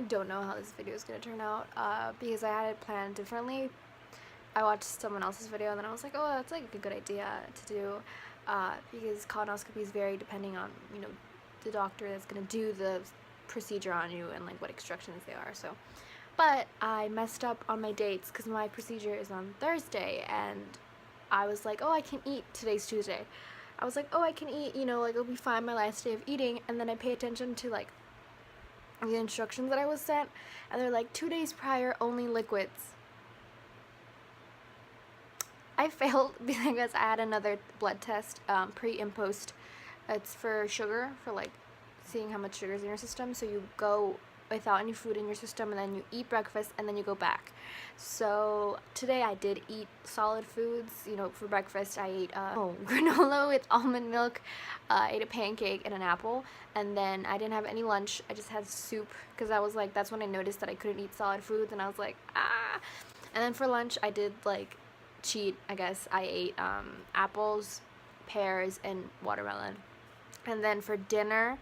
don't know how this video is going to turn out because I had it planned differently. I watched someone else's video and then I was like, oh, that's like a good idea to do because colonoscopy is very depending on, you know, the doctor that's going to do the procedure on you and like what instructions they are. So, but I messed up on my dates because my procedure is on Thursday and I was like, oh, I can eat. Today's Tuesday. I was like, oh, I can eat, you know, like it'll be fine, my last day of eating. And then I pay attention to like the instructions that I was sent, and they're like 2 days prior, only liquids. I failed because I had another blood test, pre and post. It's for sugar, for like seeing how much sugar is in your system. So you go without any food in your system and then you eat breakfast and then you go back. So today I did eat solid foods. You know, for breakfast I ate granola with almond milk, I ate a pancake and an apple, and then I didn't have any lunch. I just had soup because I was like, that's when I noticed that I couldn't eat solid foods and I was like, ah. And then for lunch I did like cheat, I guess. I ate apples, pears, and watermelon. And then for dinner,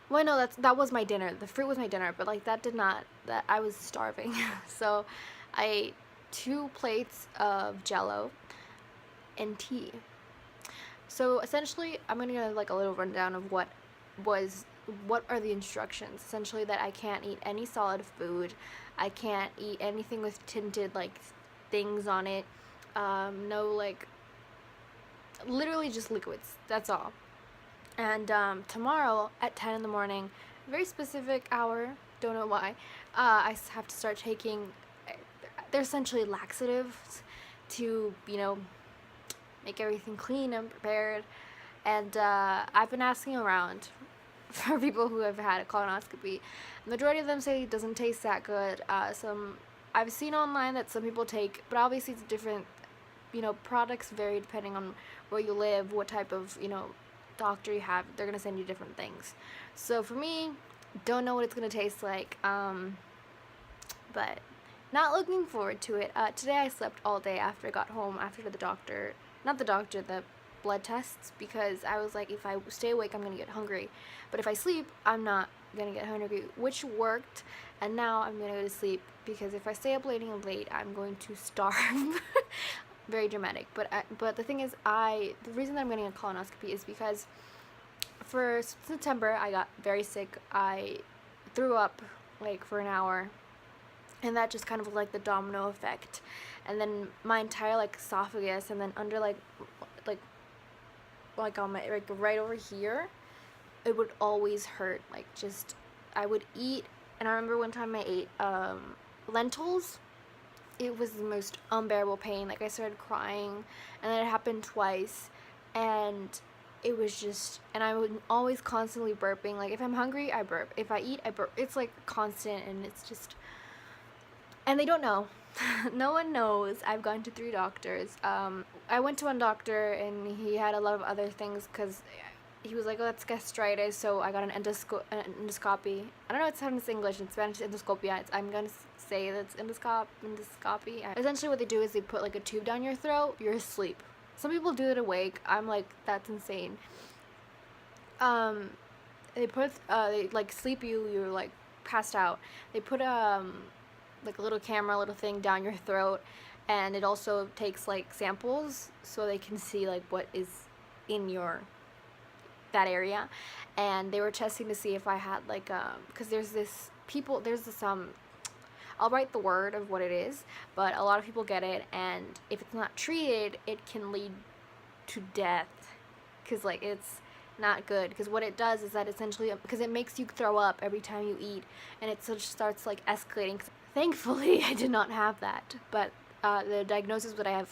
well, no, that was my dinner. The fruit was my dinner, but like that I was starving. So I ate 2 plates of Jello and tea. So essentially, I'm gonna give like a little rundown of what are the instructions. Essentially, that I can't eat any solid food. I can't eat anything with tinted like things on it. No, like literally just liquids. That's all. And tomorrow at 10 in the morning, very specific hour, don't know why, I have to start taking, they're essentially laxatives to, you know, make everything clean and prepared. And I've been asking around for people who have had a colonoscopy. The majority of them say it doesn't taste that good. I've seen online that some people take, but obviously it's different, you know, products vary depending on where you live, what type of, you know, doctor you have. They're gonna send you different things. So for me, don't know what it's gonna taste like, but not looking forward to it. Today I slept all day after I got home, after the blood tests, because I was like, if I stay awake I'm gonna get hungry, but if I sleep I'm not gonna get hungry, which worked. And now I'm gonna go to sleep because if I stay up late I'm going to starve. Very dramatic, but the thing is, the reason that I'm getting a colonoscopy is because for September I got very sick. I threw up like for an hour, and that just kind of like the domino effect, and then my entire like esophagus, and then under like on my like right over here, it would always hurt. Like just I would eat, and I remember one time I ate lentils. It was the most unbearable pain. Like I started crying, and then it happened twice, and it was just, and I would always constantly burping. Like if I'm hungry I burp, if I eat I burp. It's like constant, and it's just, and they don't know. No one knows. I've gone to 3 doctors. I went to one doctor and he had a lot of other things because he was like, oh, that's gastritis, so I got an endoscopy. I don't know if it's English, in Spanish endoscopy. I'm gonna say that's endoscopy. Essentially what they do is they put like a tube down your throat, you're asleep. Some people do it awake. I'm like, that's insane. They they like sleep you're like passed out. They put like a little camera, little thing down your throat, and it also takes like samples so they can see like what is in that area. And they were testing to see if I had like because there's this I'll write the word of what it is, but a lot of people get it, and if it's not treated it can lead to death, because like it's not good, because what it does is that essentially, because it makes you throw up every time you eat, and it just starts like escalating. Thankfully I did not have that, but the diagnosis that I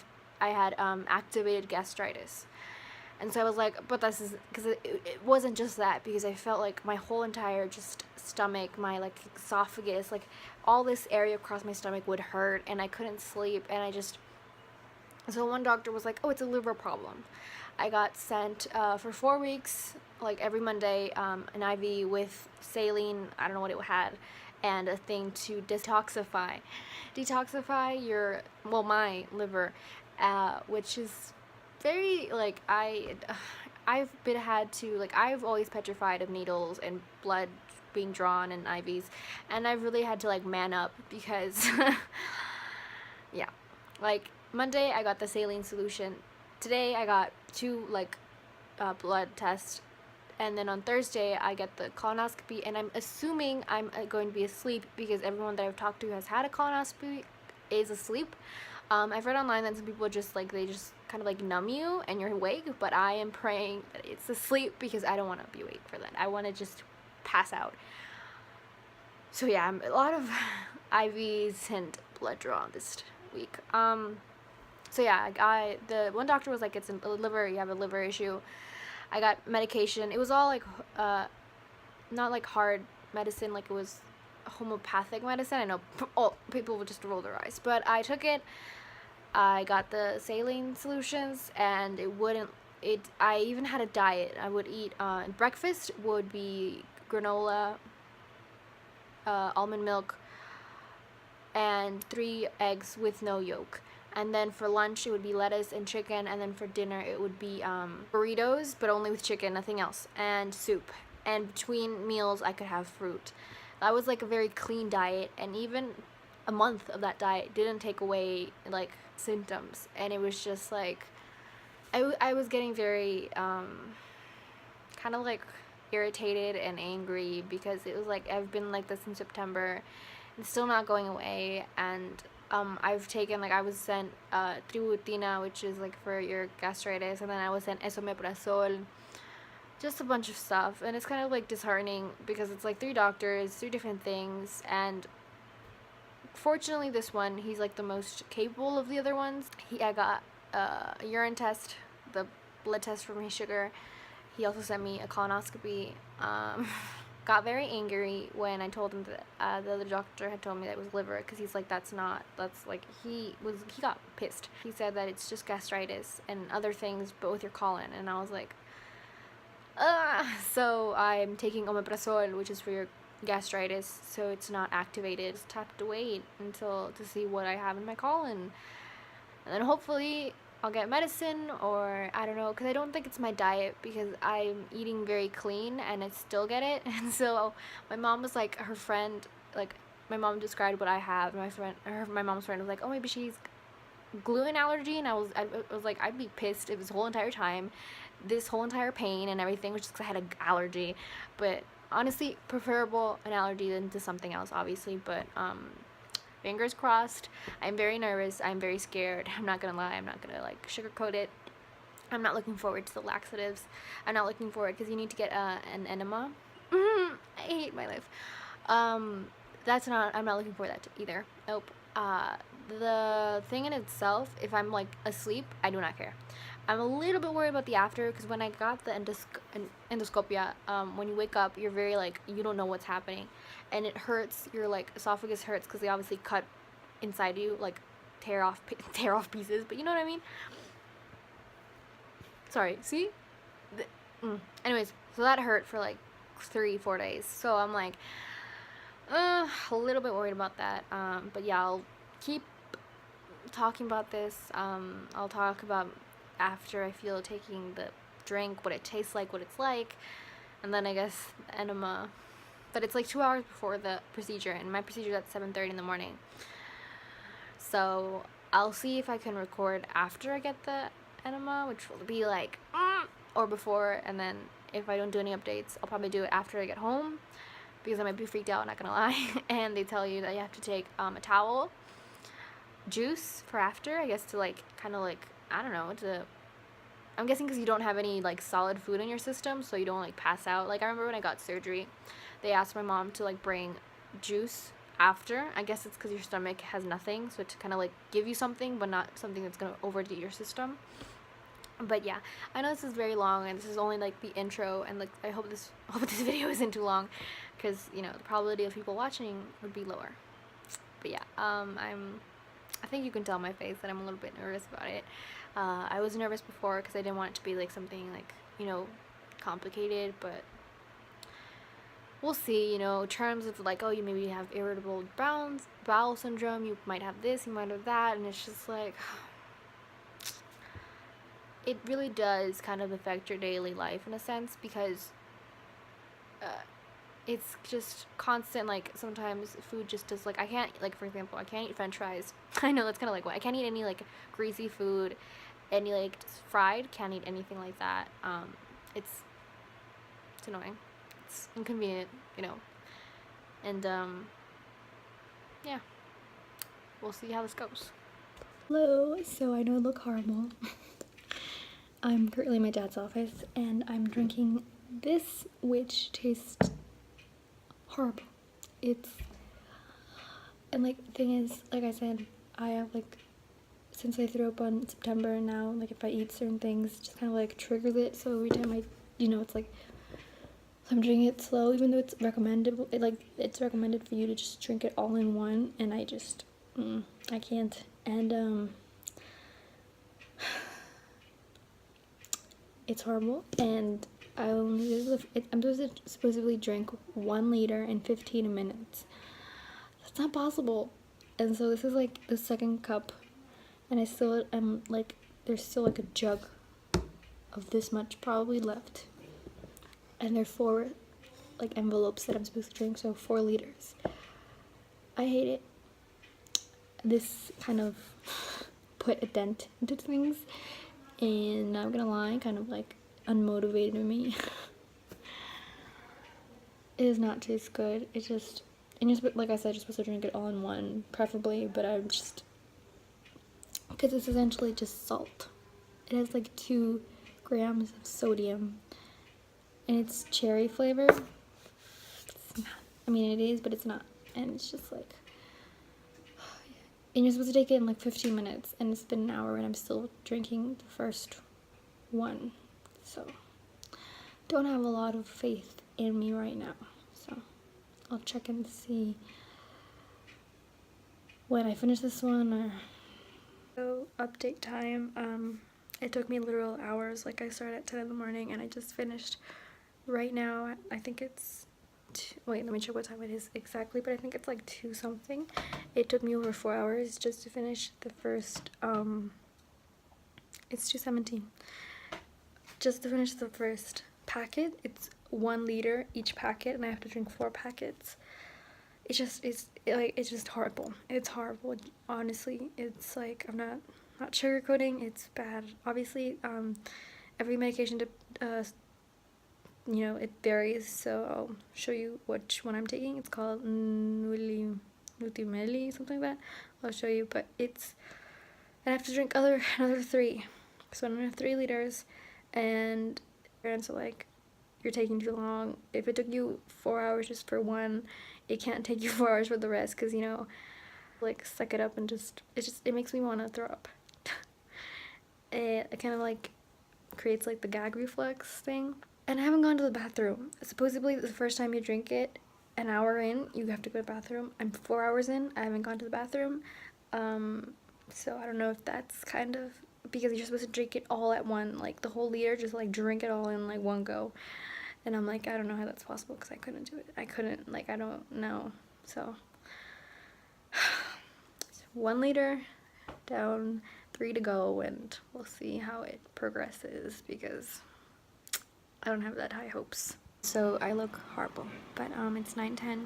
had activated gastritis. And so I was like, but this is, because it wasn't just that, because I felt like my whole entire just stomach, my like esophagus, like all this area across my stomach would hurt, and I couldn't sleep, and so one doctor was like, oh, it's a liver problem. I got sent for 4 weeks, like every Monday, an IV with saline, I don't know what it had, and a thing to detoxify my liver, which is very, like, I've always petrified of needles and blood being drawn and IVs, and I really had to like man up because yeah, like Monday I got the saline solution, today I got 2 like blood tests, and then on Thursday I get the colonoscopy, and I'm assuming I'm going to be asleep because everyone that I've talked to has had a colonoscopy is asleep. I've read online that some people just like, they just kind of like numb you and you're awake, but I am praying that it's asleep because I don't want to be awake for that. I want to just pass out. So yeah, a lot of IVs and blood draw this week. So yeah, the one doctor was like, it's a liver, you have a liver issue. I got medication. It was all like not like hard medicine, like it was homeopathic medicine. I know people would just roll their eyes, but I took it. I got the saline solutions, and I even had a diet. I would eat breakfast would be granola, almond milk, and 3 eggs with no yolk. And then for lunch it would be lettuce and chicken, and then for dinner it would be burritos, but only with chicken, nothing else, and soup. And between meals I could have fruit. That was like a very clean diet, and even a month of that diet didn't take away like symptoms, and it was just like I was getting very kind of like irritated and angry because it was like I've been like this in September. It's still not going away, and I've taken, like, I was sent tributina, which is like for your gastritis, and then I was sent esomeprazole, just a bunch of stuff, and it's kind of like disheartening because it's like 3 doctors, 3 different things, and fortunately this one, he's like the most capable of the other ones. I got a urine test, the blood test for my sugar. He also sent me a colonoscopy. Got very angry when I told him that the other doctor had told me that it was liver, because he's like, that's like, he got pissed. He said that it's just gastritis and other things, but with your colon, and I was like, so I'm taking omeprazole, which is for your gastritis, so it's not activated. Just have to wait to see what I have in my colon, and then hopefully I'll get medicine, or I don't know, because I don't think it's my diet, because I'm eating very clean and I still get it. And so my mom was like, her friend, like, my mom described what I have, and my mom's friend was like, oh, maybe she's gluten allergy, and I was like, I'd be pissed if this whole entire time, this whole entire pain and everything was just because I had an allergy. But honestly, preferable an allergy than to something else, obviously, but fingers crossed. I'm very nervous. I'm very scared. I'm not gonna lie. I'm not gonna like sugarcoat it. I'm not looking forward to the laxatives. I'm not looking forward, because you need to get an enema. I hate my life. I'm not looking forward to that either. Nope. The thing in itself, if I'm like asleep, I do not care. I'm a little bit worried about the after, because when I got the endoscopia, when you wake up, you're very like, you don't know what's happening, and it hurts. Your like esophagus hurts because they obviously cut inside you, like tear off pieces. But you know what I mean. Sorry. See. Anyways, so that hurt for like 3-4 days. So I'm like, a little bit worried about that. But yeah, I'll keep talking about this. I'll talk about after I feel taking the drink, what it tastes like, what it's like, and then I guess enema. But it's like 2 hours before the procedure, and my procedure is at 7:30 in the morning. So I'll see if I can record after I get the enema, which will be like or before, and then if I don't do any updates, I'll probably do it after I get home, because I might be freaked out, not gonna lie. And they tell you that you have to take a towel, juice for after, I guess, to like kind of like, I don't know, I'm guessing because you don't have any like solid food in your system, so you don't like pass out. Like I remember when I got surgery, they asked my mom to like bring juice after. I guess it's because your stomach has nothing, so to kind of like give you something, but not something that's gonna overdo your system. But yeah, I know this is very long, and this is only like the intro, and like I hope this video isn't too long, because you know the probability of people watching would be lower. But yeah, I think you can tell on my face that I'm a little bit nervous about it. I was nervous before because I didn't want it to be like something like, you know, complicated, but we'll see. You know, terms of like, oh, you maybe have irritable bowel syndrome, you might have this, you might have that, and it's just like, it really does kind of affect your daily life in a sense, because it's just constant, like, sometimes food just does, like, I can't, like, for example, I can't eat french fries. I know that's kind of like what I can't eat any, like, greasy food, any, like, fried, can't eat anything like that. It's annoying, it's inconvenient, you know. And yeah, we'll see how this goes. Hello. So I know I look horrible. I'm currently in my dad's office and I'm drinking this, which tastes horrible. It's, and like the thing is, like I said, I have like, since I threw up on September, now like if I eat certain things, it just kind of like triggers it. So every time I, you know, it's like, I'm drinking it slow, even though it's recommended. It's recommended for you to just drink it all in one, and I just, I can't. And it's horrible. And I'm supposed to supposedly drink 1 liter in 15 minutes. That's not possible. And so this is like the second cup, and I still am like, there's still like a jug of this much probably left. And there are 4 like envelopes that I'm supposed to drink, so 4 liters. I hate it. This kind of put a dent into things, and not gonna lie, kind of like unmotivated me. It does not taste good. It just, and you're, like I said, you're supposed to drink it all in one, preferably, but I'm just, because it's essentially just salt. It has like 2 grams of sodium, and it's cherry flavor. It's not, I mean, it is, but it's not. And it's just like, and you're supposed to take it in like 15 minutes, and it's been an hour, and I'm still drinking the first one. So, don't have a lot of faith in me right now. So, I'll check and see when I finish this one. Or so, update time. It took me literal hours. Like, I started at 10 in the morning, and I just finished right now. I think it's, wait, let me check what time it is exactly, but I think it's like 2 something. It took me over 4 hours just to finish the first, it's 2:17. Just to finish the first packet. It's 1 liter each packet, and I have to drink 4 packets. It's just horrible. It's horrible, honestly. It's like, I'm not sugarcoating, it's bad. Obviously, every medication you know, it varies, so I'll show you which one I'm taking. It's called Nutimeli, something like that. I'll show you, but it's, and I have to drink another 3. So another 3 liters, and so like, you're taking too long. If it took you 4 hours just for one, it can't take you 4 hours for the rest, because, you know, like, suck it up and just, it makes me want to throw up. It kind of like creates like the gag reflex thing. And I haven't gone to the bathroom. Supposedly the first time you drink it, an hour in, you have to go to the bathroom. I'm 4 hours in, I haven't gone to the bathroom. So I don't know if that's kind of, because you're supposed to drink it all at one, like the whole liter, just like drink it all in like one go. And I'm like, I don't know how that's possible, because I couldn't do it. I couldn't, like, I don't know. So 1 liter down, 3 to go, and we'll see how it progresses, because I don't have that high hopes. So I look horrible, but it's 9:10.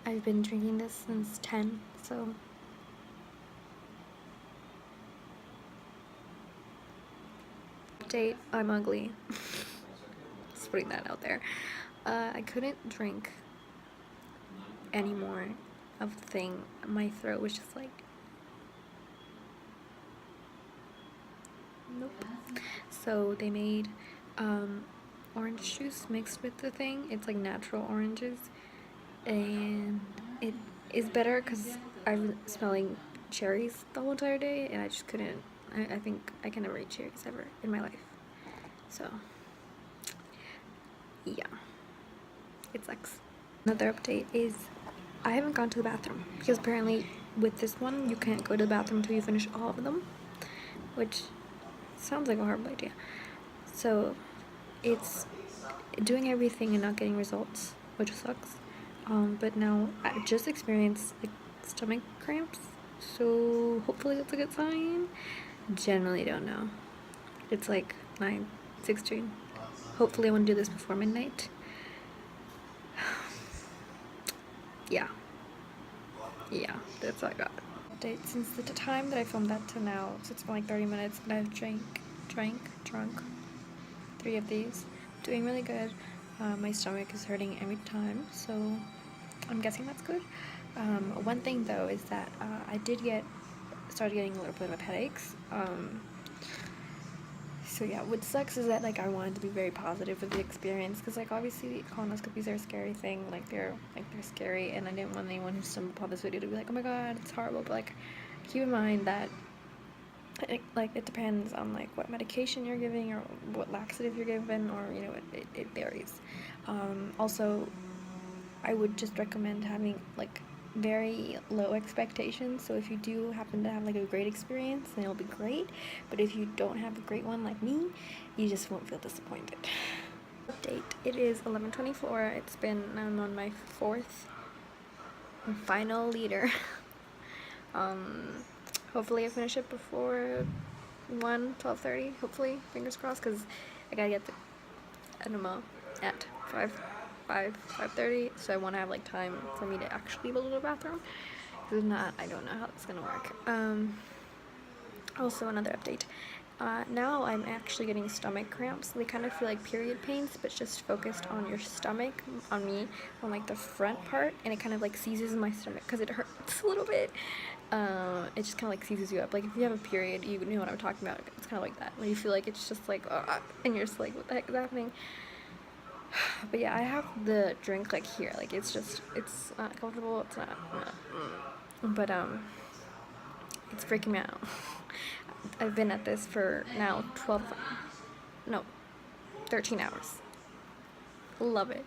I've been drinking this since 10, so update, I'm ugly. Just putting that out there. I couldn't drink anymore of the thing. My throat was just like, nope. So they made orange juice mixed with the thing. It's like natural oranges, and it is better because I've been smelling cherries the whole entire day, and I just couldn't. I think I can never eat cherries ever in my life. So yeah, it sucks. Another update is I haven't gone to the bathroom, because apparently with this one you can't go to the bathroom until you finish all of them, which sounds like a horrible idea. So it's doing everything and not getting results, which sucks. But now I just experienced like stomach cramps, so hopefully that's a good sign. Generally don't know. It's like 9:16. Hopefully I want to do this before midnight. yeah, that's all I got. Update since the time that I filmed that to now, so it's been like 30 minutes, and I've drunk 3 of these. Doing really good. My stomach is hurting every time, so I'm guessing that's good. One thing though is that I started getting a little bit of headaches. So yeah, what sucks is that like I wanted to be very positive with the experience, because like obviously colonoscopies are a scary thing, like they're scary, and I didn't want anyone who stumbled upon this video to be like, oh my god, it's horrible. But like keep in mind that it depends on like what medication you're giving or what laxative you're given, or you know, it varies. Also, I would just recommend having like very low expectations. So if you do happen to have like a great experience, then it'll be great. But if you don't have a great one like me, you just won't feel disappointed. Update. It is 11:24. It's been, I'm on my 4th and final liter. Hopefully I finish it before 12:30. Hopefully, fingers crossed, because I gotta get the enema at 5:30, so I want to have like time for me to actually be able to go to the bathroom. Because if not, I don't know how it's gonna work. Also, another update. Now I'm actually getting stomach cramps. They kind of feel like period pains, but just focused on your stomach, on me, on like the front part, and it kind of like seizes my stomach because it hurts a little bit. It just kind of like seizes you up. Like if you have a period, you know what I'm talking about. It's kind of like that, when you feel like it's just like, and you're just like, what the heck is happening? But yeah, I have the drink like here. Like it's not comfortable. It's not. But it's freaking me out. I've been at this for now 13 hours. Love it.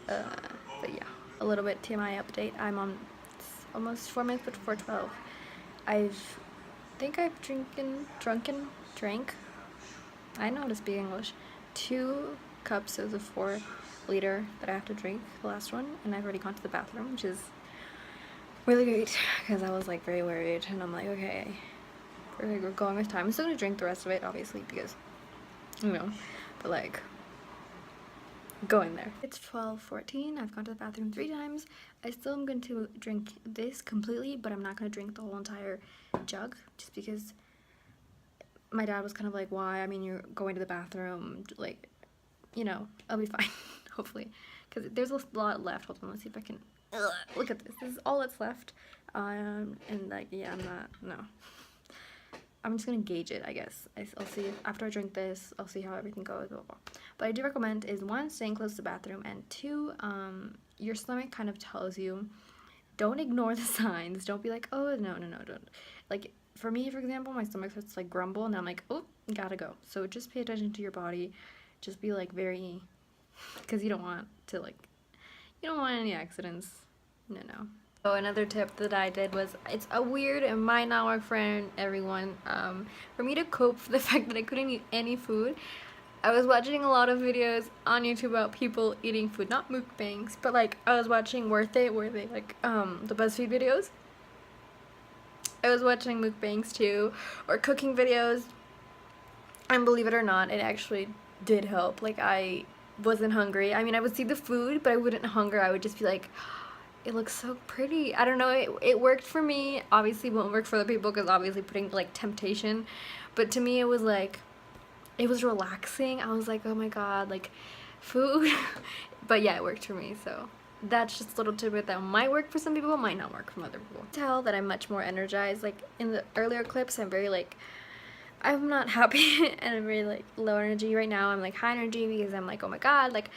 But yeah, a little bit TMI update. I'm on almost 4 minutes before 12. I've drank. I know how to speak English. 2 cups of the 4-liter that I have to drink, the last one, and I've already gone to the bathroom, which is really great, because I was like very worried, and I'm like, okay, we're going with time. I'm still gonna drink the rest of it, obviously, because, you know, but like, going there. It's 12:14. I've gone to the bathroom 3 times. I still am going to drink this completely, but I'm not going to drink the whole entire jug, just because my dad was kind of like, why? I mean, you're going to the bathroom, like, you know, I'll be fine, hopefully, because there's a lot left. Hold on, let's see if I can, look at this. This is all that's left, and like, yeah, I'm just gonna gauge it, I guess. I'll see if, after I drink this, I'll see how everything goes, blah, blah. But I do recommend is 1, staying close to the bathroom, and 2, your stomach kind of tells you, don't ignore the signs. Don't be like, oh, no, don't. Like, for me, for example, my stomach starts to like grumble, and I'm like, oh, gotta go. So just pay attention to your body. Just be like very, because you don't want any accidents. No. So another tip that I did was, it's a weird, it might not work for everyone, for me to cope for the fact that I couldn't eat any food, I was watching a lot of videos on YouTube about people eating food, not mukbangs, but like I was watching Worth It, like the BuzzFeed videos. I was watching mukbangs too, or cooking videos, and believe it or not, it actually did help. Like, I wasn't hungry. I mean, I would see the food, but I wouldn't hunger. I would just be like, it looks so pretty. I don't know, it worked for me. Obviously it won't work for other people, because obviously putting like temptation, but to me it was like, it was relaxing. I was like, oh my god, like food. But yeah, it worked for me. So that's just a little tidbit that might work for some people, might not work for other people. Tell that I'm much more energized. Like in the earlier clips, I'm not happy and I'm very like low energy. Right now I'm like high energy, because I'm like, oh my god, like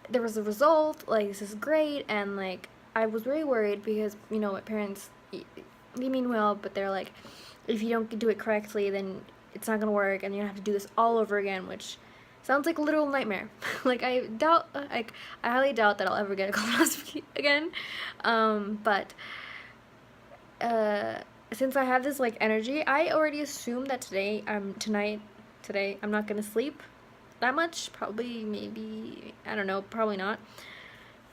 there was a result, like this is great. And like I was very worried, because you know what, parents, they mean well, but they're like, if you don't do it correctly, then it's not gonna work, and you're gonna have to do this all over again, which sounds like a literal nightmare. Like I highly doubt that I'll ever get a colonoscopy again. But since I have this like energy, I already assume that today I'm not gonna sleep that much. Probably, maybe, I don't know, probably not,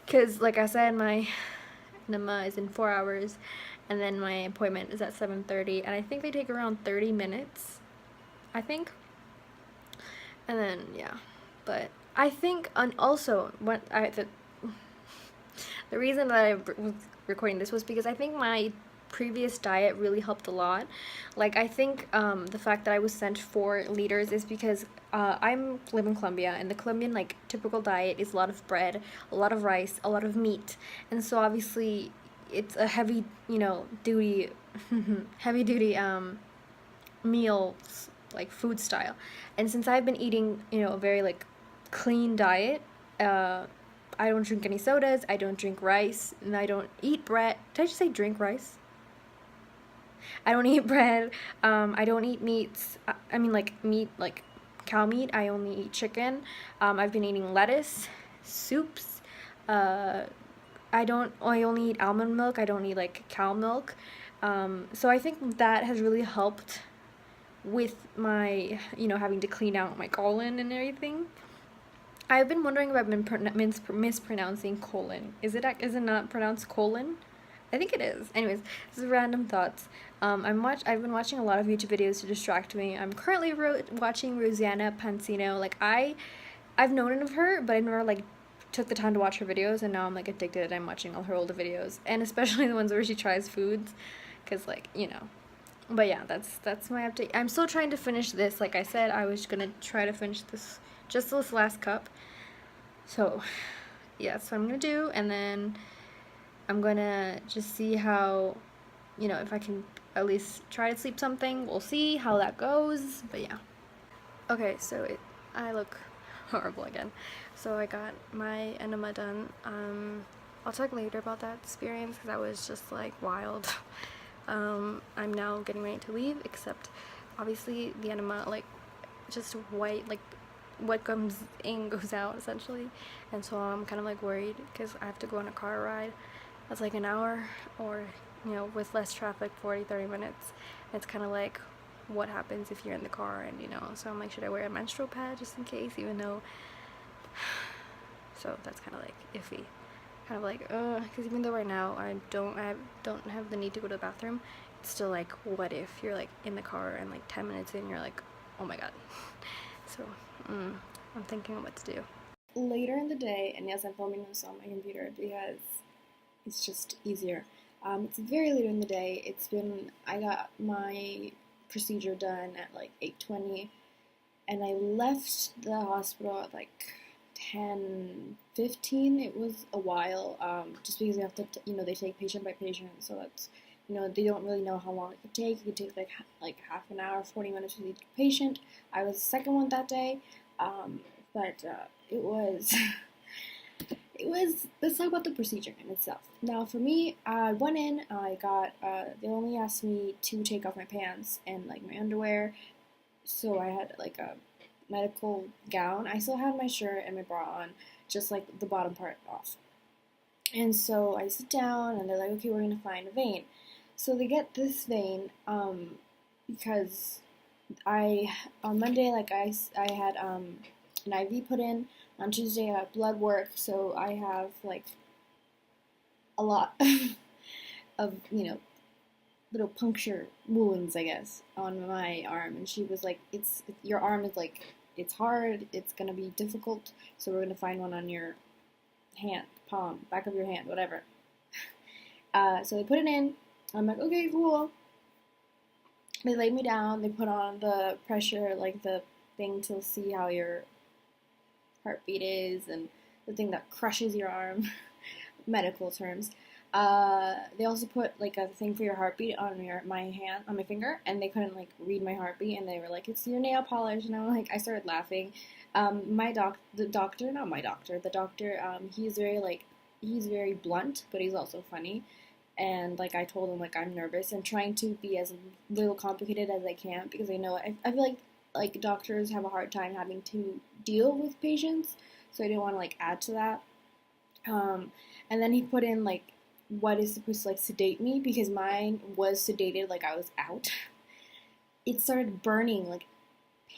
because like I said, my enema is in 4 hours, and then my appointment is at 7:30, and I think they take around 30 minutes, I think. And then yeah, but I think, and also what the the reason that I was recording this was because I think my previous diet really helped a lot. Like, I think the fact that I was sent 4 liters is because I'm live in Colombia, and the Colombian like typical diet is a lot of bread, a lot of rice, a lot of meat, and so obviously it's a heavy, duty, heavy duty meals, like food style. And since I've been eating, a very like clean diet, I don't drink any sodas, I don't drink rice, and I don't eat bread. Did I just say drink rice? I don't eat bread. I don't eat meats. I mean, like meat, like cow meat. I only eat chicken. I've been eating lettuce, soups. Uh, I only eat almond milk. I don't eat like cow milk. So I think that has really helped with my, having to clean out my colon and everything. I've been wondering if I've been mispronouncing colon. Is it not pronounced colon? I think it is. Anyways, this is random thoughts. I've been watching a lot of YouTube videos to distract me. I'm currently watching Rosanna Pansino. Like I've known of her, but I never like took the time to watch her videos, and now I'm like addicted. I'm watching all her older videos, and especially the ones where she tries foods, cause like But yeah, that's my update. I'm still trying to finish this. Like I said, I was gonna try to finish this last cup. So yeah, that's what I'm gonna do, and then I'm gonna just see how, if I can at least try to sleep something. We'll see how that goes. But yeah. Okay, so I look horrible again. So I got my enema done. I'll talk later about that experience because that was just like wild. I'm now getting ready to leave, except obviously the enema, like, just white, like what comes in goes out essentially, and so I'm kind of like worried because I have to go on a car ride that's like an hour, or with less traffic 40-30 minutes. It's kind of like what happens if you're in the car, and so I'm like, should I wear a menstrual pad just in case, even though so that's kind of like iffy, kind of like because even though right now I don't have the need to go to the bathroom, it's still like, what if you're like in the car and like 10 minutes in you're like, oh my god. So I'm thinking what to do later in the day. And yes, I'm filming this on my computer because it's just easier. It's very late in the day. I got my procedure done at like 8:20, and I left the hospital at like 10:15. It was a while, just because you have to, they take patient by patient, so that's, they don't really know how long it could take. It could take like half an hour, 40 minutes with each patient. I was the second one that day, but it was let's talk about the procedure in itself. Now for me, I went in, I got, they only asked me to take off my pants and like my underwear, so I had like a medical gown. I still had my shirt and my bra on, just like the bottom part off. And so I sit down and they're like, okay, we're gonna find a vein. So they get this vein, because on Monday, like I had an IV put in. On Tuesday I had blood work, so I have like a lot of, little puncture wounds, I guess, on my arm. And she was like, your arm is like, it's hard, it's gonna be difficult, so we're gonna find one on your hand, palm, back of your hand, whatever. So they put it in. I'm like, okay, cool. They laid me down, they put on the pressure, like the thing to see how your heartbeat is, and the thing that crushes your arm, medical terms. They also put like a thing for your heartbeat on my hand, on my finger, and they couldn't like read my heartbeat, and they were like, it's your nail polish, and I'm like, I started laughing. The doctor, he's very blunt, but he's also funny. And like I told him, like, I'm nervous and trying to be as little complicated as I can, because I know I feel like doctors have a hard time having to deal with patients, so I didn't want to like add to that. And then he put in like what is supposed to like sedate me, because mine was sedated, like I was out. It started burning, like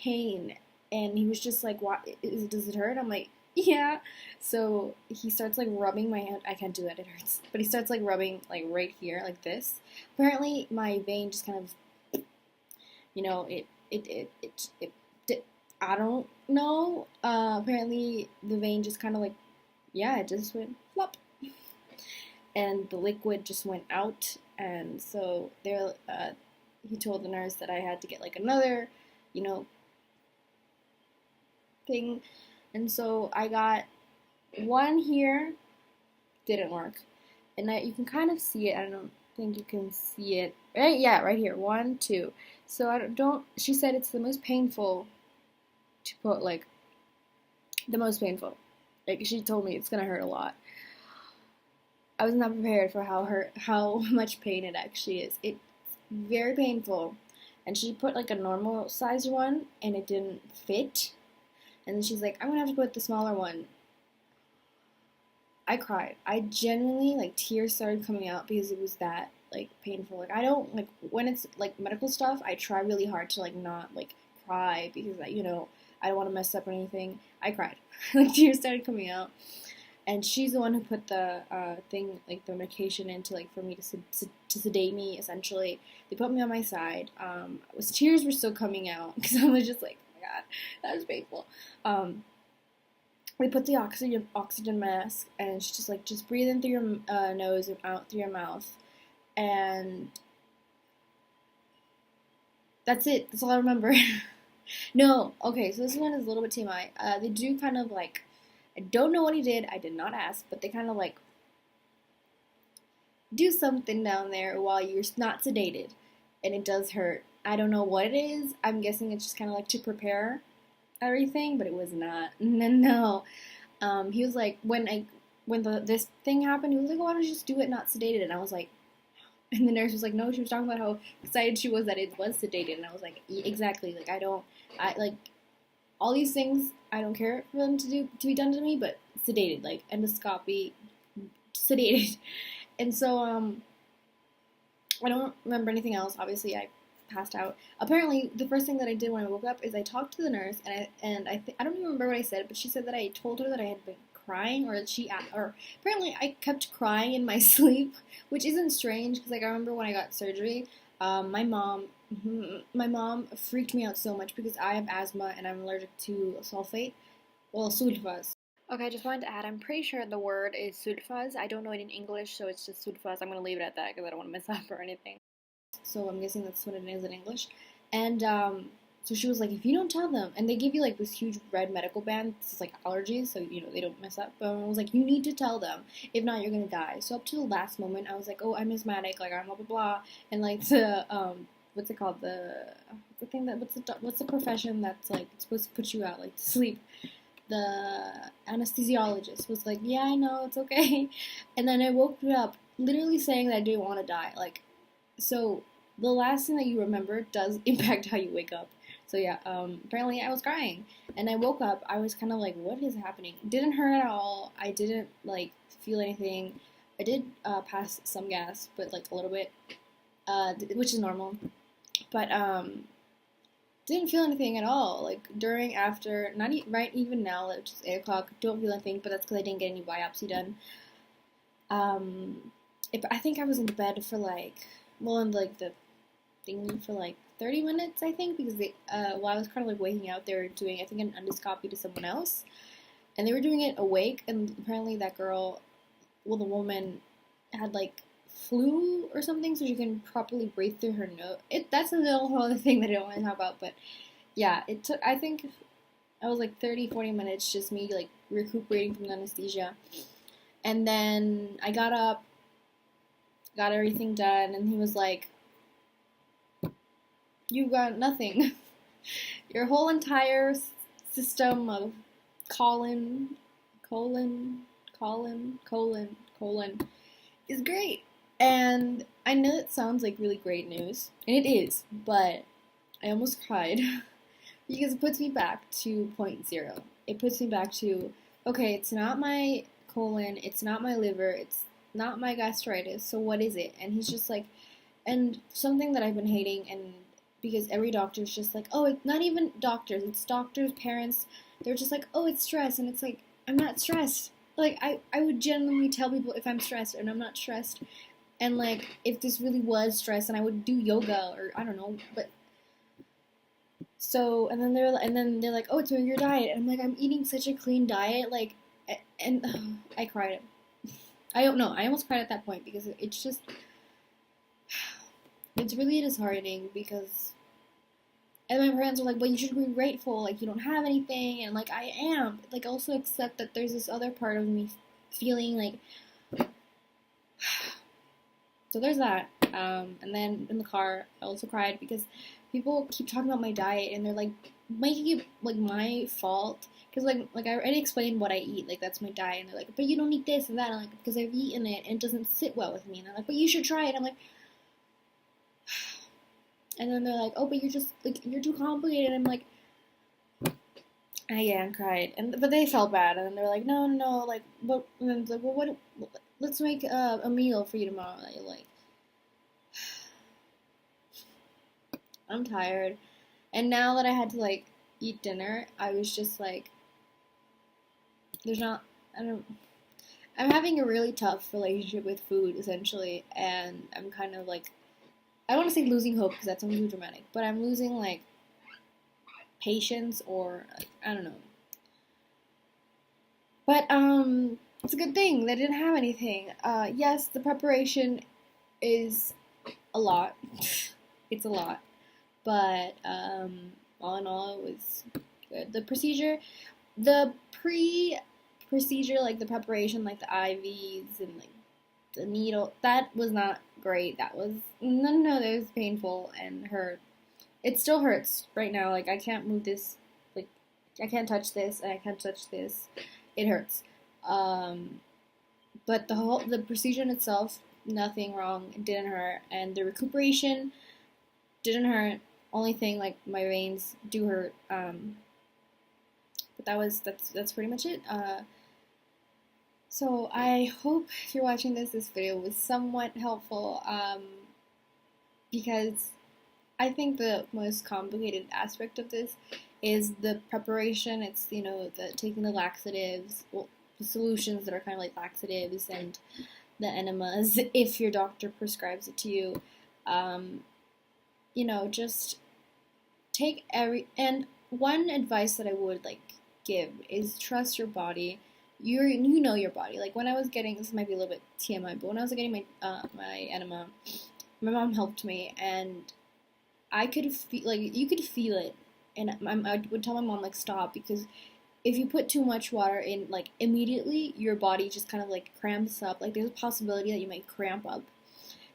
pain, and he was just like, "What? Does it hurt?" I'm like, "Yeah." So he starts like rubbing my hand. I can't do that; it hurts. But he starts like rubbing like right here, like this. Apparently, my vein just kind of, I don't know. Apparently, the vein just kind of like, yeah, it just went flop. and the liquid just went out, and so he told the nurse that I had to get like another, you know, thing, and so I got one here, didn't work, and you can kind of see it. I don't think you can see it. Right? Yeah, right here. 1, 2. So I don't. She said it's the most painful to put, like, the most painful. Like, she told me it's gonna hurt a lot. I was not prepared for how much pain it actually is. It's very painful. And she put like a normal size one, and it didn't fit. And then she's like, I'm gonna have to put the smaller one. I cried. I genuinely, like, tears started coming out because it was that, like, painful. Like, I don't, like, when it's, like, medical stuff, I try really hard to, like, not, like, cry because, I don't want to mess up or anything. I cried. Like, tears started coming out. And she's the one who put the thing, like, the medication into, like, for me to sedate me, essentially. They put me on my side. Tears were still coming out because I was just like, oh my god, that was painful. We put the oxygen mask, and she's just like, just breathe in through your nose and out through your mouth, and that's it. That's all I remember. No, okay, so this one is a little bit TMI. They do kind of like, I don't know what he did. I did not ask, but they kind of like do something down there while you're not sedated, and it does hurt. I don't know what it is. I'm guessing it's just kind of like to prepare everything, but it was not. No. He was like, when this thing happened, he was like, why don't you just do it not sedated? And I was like, and the nurse was like, no, she was talking about how excited she was that it was sedated. And I was like, exactly. Like, I like, all these things, I don't care for them to be done to me, but sedated, like endoscopy, sedated. And so, I don't remember anything else. Obviously, I passed out. Apparently, the first thing that I did when I woke up is I talked to the nurse, and I don't even remember what I said, but she said that I told her that I had been crying, or apparently I kept crying in my sleep, which isn't strange because, like, I remember when I got surgery, my mom freaked me out so much because I have asthma and I'm allergic to sulfas. Okay, I just wanted to add, I'm pretty sure the word is sulfas. I don't know it in English, so it's just sulfas. I'm gonna leave it at that because I don't want to mess up or anything. So I'm guessing that's what it is in English. And so she was like, if you don't tell them, and they give you like this huge red medical band, this is like allergies, so they don't mess up. But I was like, you need to tell them, if not, you're gonna die. So up to the last moment, I was like, oh, I'm asthmatic, like I'm blah blah blah, and like the what's it called, the thing that what's the profession that's like supposed to put you out like to sleep. The anesthesiologist was like, yeah, I know, it's okay. And then I woke up literally saying that I didn't want to die, like. So, the last thing that you remember does impact how you wake up. So yeah, apparently I was crying. And I woke up, I was kind of like, what is happening? It didn't hurt at all. I didn't, like, feel anything. I did pass some gas, but, like, a little bit, which is normal. But, didn't feel anything at all. Like, during, after, not right even now, like, just 8 o'clock, don't feel anything, but that's because I didn't get any biopsy done. I think I was in bed for, like, in like the thingy for like 30 minutes, I think, because while I was kind of like waking out, they were doing, I think, an endoscopy to someone else, and they were doing it awake, and apparently that girl, the woman had like flu or something, so she can properly breathe through her nose. That's a whole other thing that I don't want to talk about, but yeah, it took, I think, I was like 30-40 minutes just me like recuperating from the anesthesia, and then I got up, got everything done, and he was like, you got nothing. Your whole entire system of colon is great. And I know it sounds like really great news, and it is, but I almost cried because it puts me back to point zero. It puts me back to, okay, it's not my colon, it's not my liver, it's not my gastritis, so what is it? And he's just like, and something that I've been hating, and because every doctor's just like, oh, it's not even doctors, it's doctors, parents, they're just like, oh, it's stress, and it's like, I'm not stressed. Like, I would genuinely tell people if I'm stressed, and I'm not stressed, and like, if this really was stress, and I would do yoga, or I don't know, but, so, and then they're like, oh, it's on your diet, and I'm like, I'm eating such a clean diet, like, and I cried. I don't know. I almost cried at that point because it's just, it's really disheartening because, and my parents are like, well, you should be grateful, like, you don't have anything, and, like, I am, but, like, also accept that there's this other part of me feeling, like, so there's that, and then in the car, I also cried because people keep talking about my diet, and they're, like, making it, like, my fault, because, like, I already explained what I eat, like, that's my diet, and they're like, but you don't eat this and that, and I'm like, because I've eaten it, and it doesn't sit well with me, and they're like, but you should try it, I'm like, and then they're like, oh, but you're just, like, you're too complicated, I'm like, I cried, but they felt bad, and then they're like, no, like, what? And then it's like, well, what? Let's make a meal for you tomorrow. Like, I'm tired, and now that I had to like eat dinner, I was just like, there's not, I don't. I'm having a really tough relationship with food, essentially, and I'm kind of like, I don't want to say losing hope because that sounds too dramatic, but I'm losing like patience or like, I don't know. But it's a good thing they didn't have anything. Yes, the preparation is a lot. It's a lot, but all in all, it was good. The procedure, the pre-procedure, like the preparation, like the IVs and like the needle, that was not great. That was no, that was painful and hurt. It still hurts right now. Like I can't move this. Like I can't touch this, and I can't touch this. It hurts. Um, but the procedure in itself, nothing wrong. It didn't hurt, and the recuperation didn't hurt. Only thing like my veins do hurt. But that's pretty much it. So I hope if you're watching this video was somewhat helpful. Because I think the most complicated aspect of this is the preparation. It's the taking the laxatives, well, the solutions that are kind of like laxatives and the enemas if your doctor prescribes it to you. Just take and one advice that I would like give is trust your body. You know your body. Like when I was getting, this might be a little bit TMI, but when I was getting my enema, my mom helped me, and I could feel, like, you could feel it, and I would tell my mom, like, stop, because if you put too much water in, like, immediately, your body just kind of, like, cramps up, like, there's a possibility that you might cramp up,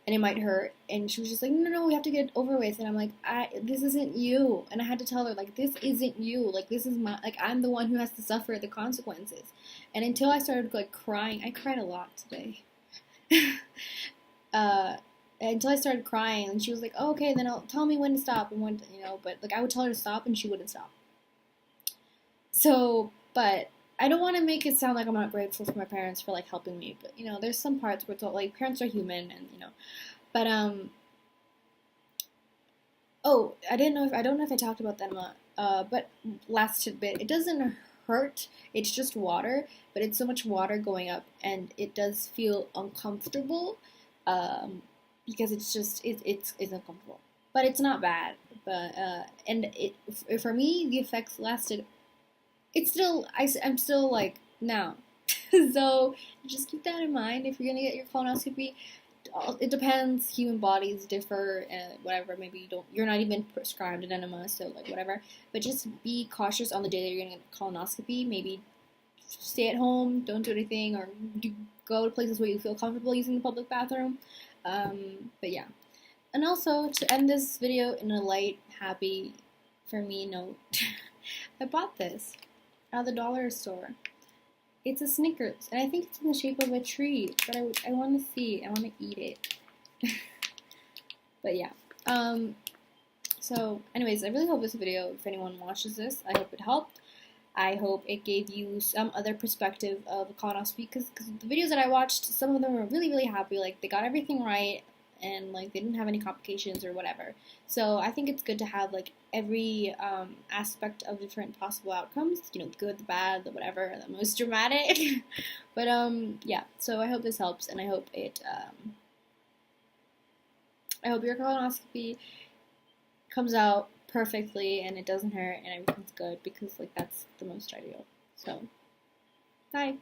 and it might hurt, and she was just like, no, we have to get it over with, and I'm like, this isn't you, and I had to tell her, like, this isn't you, like, this is I'm the one who has to suffer the consequences, and until I started, like, crying, I cried a lot today, until I started crying, and she was like, oh, okay, then tell me when to stop, and when to, but, like, I would tell her to stop, and she wouldn't stop. So, but I don't want to make it sound like I'm not grateful for my parents for, like, helping me, but, there's some parts where it's all, like, parents are human, and, but, oh, I don't know if I talked about that much, but last tidbit, it doesn't hurt, it's just water, but it's so much water going up, and it does feel uncomfortable, because it's uncomfortable, but it's not bad. But and for me the effects lasted. It's still I'm still like now, so just keep that in mind if you're gonna get your colonoscopy. It depends. Human bodies differ, and whatever. Maybe you're not even prescribed an enema, so like whatever. But just be cautious on the day that you're gonna get a colonoscopy. Maybe stay at home, don't do anything, or go to places where you feel comfortable using the public bathroom. But yeah. And also, to end this video in a light, happy, for me note, I bought this at the dollar store. It's a Snickers, and I think it's in the shape of a tree, but I want to see, I want to eat it. But yeah. So, anyways, I really hope this video, if anyone watches this, I hope it helped. I hope it gave you some other perspective of a colonoscopy, because the videos that I watched, some of them were really, really happy, like, they got everything right, and, like, they didn't have any complications or whatever. So I think it's good to have, like, every aspect of different possible outcomes, good, the bad, the whatever, the most dramatic. But, yeah, so I hope this helps, and I hope I hope your colonoscopy comes out perfectly, and it doesn't hurt, and everything's good, because, like, that's the most ideal. So, bye.